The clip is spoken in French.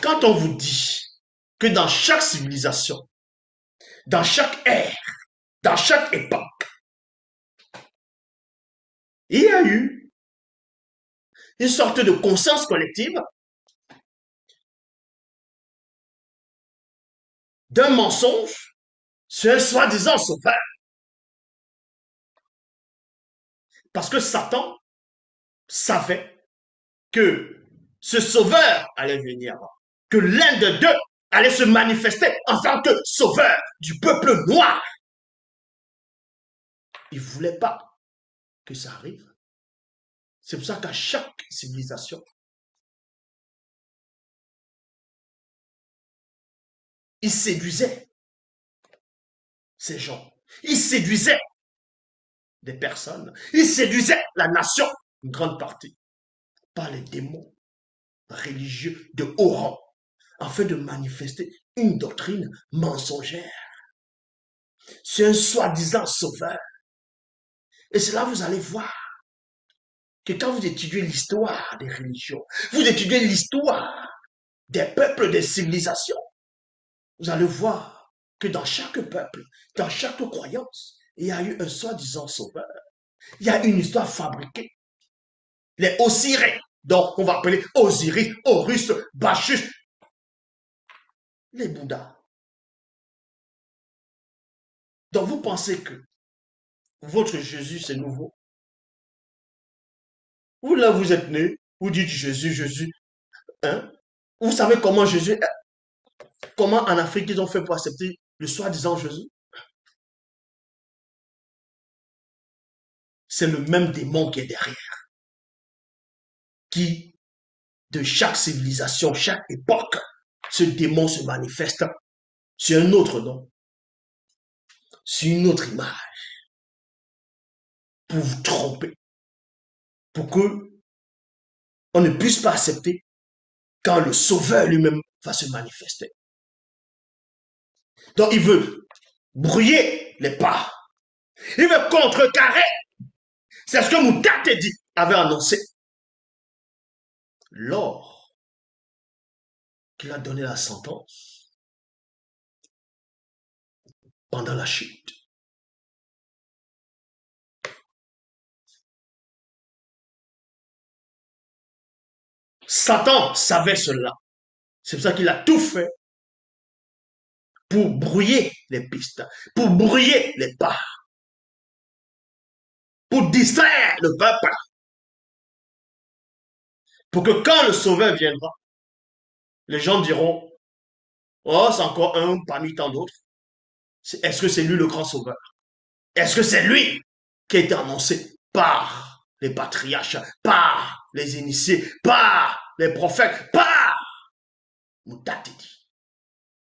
Quand on vous dit que dans chaque civilisation, dans chaque ère, dans chaque époque, il y a eu une sorte de conscience collective d'un mensonge sur un soi-disant sauveur. Parce que Satan savait que ce sauveur allait venir, que l'un de deux allait se manifester en tant que sauveur du peuple noir. Il ne voulait pas que ça arrive. C'est pour ça qu'à chaque civilisation, il séduisait ces gens. Il séduisait des personnes. Il séduisait la nation, une grande partie, par les démons religieux de haut rang, afin de manifester une doctrine mensongère. C'est un soi-disant sauveur. Et c'est là que vous allez voir que quand vous étudiez l'histoire des religions, vous étudiez l'histoire des peuples, des civilisations, vous allez voir que dans chaque peuple, dans chaque croyance, il y a eu un soi-disant sauveur. Il y a une histoire fabriquée. Les Osiriens, donc on va appeler Osiris, Horus, Bacchus, les Bouddhas. Donc vous pensez que votre Jésus, c'est nouveau. Vous là, vous êtes né, vous dites Jésus, Jésus. Hein? Vous savez comment Jésus, comment en Afrique ils ont fait pour accepter le soi-disant Jésus? C'est le même démon qui est derrière, qui, de chaque civilisation, chaque époque, ce démon se manifeste sur un autre nom, sur une autre image, pour vous tromper, pour que on ne puisse pas accepter quand le Sauveur lui-même va se manifester. Donc il veut brouiller les pas, il veut contrecarrer. C'est ce que Moutatedi avait annoncé lors qu'il a donné la sentence pendant la chute. Satan savait cela. C'est pour ça qu'il a tout fait pour brouiller les pistes, pour brouiller les pas, pour distraire le peuple, pour que quand le Sauveur viendra, les gens diront, oh, c'est encore un parmi tant d'autres. Est-ce que c'est lui le grand Sauveur? Est-ce que c'est lui qui a été annoncé par les patriarches, par les initiés, par les prophètes, par Moutatidi?